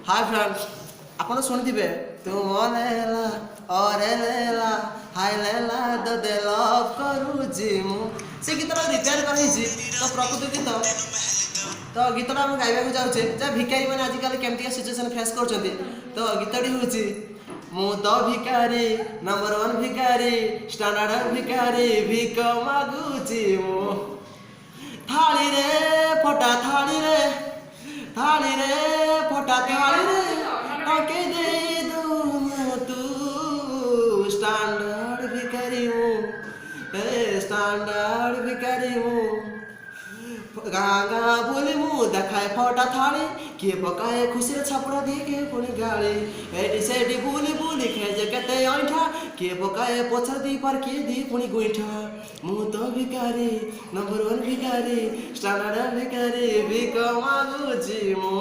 Hi friends आपण सुनिथिबे तू मन लेला और लेला हाय लेला द दे लव करूची मु से गीतटा रिपेयर करैछि तो प्रकृति गीत तो गीतटा हम गाइबा को जाउछे जे भिखारी माने आजिकल केमतिया सिचुएशन फेस करछन्ती तो गीतटी होछि मु तो भिखारी नंबर 1 भिखारी स्टैंडर्ड भिखारी भिक मागुची मु थाली रे फटा थाली रे फटा थाली रे टके दे दूं तू स्टैंडर्ड भिखारी हूँ स्टैंडर्ड भिखारी हूँ गाँगा बोली मु देखाए फटा थाली किए पकाए खुशी छापड़ा दिए पुणी गाड़ी एटी सेठी बुली बुली खेजे केते ऐठा किए पकाए पछर दी पर किए दी पुणी गोईठा मु तो भिखारी नंबर 1 भिखारी स्टैंडर्ड भिखारी भिक मागुची मु।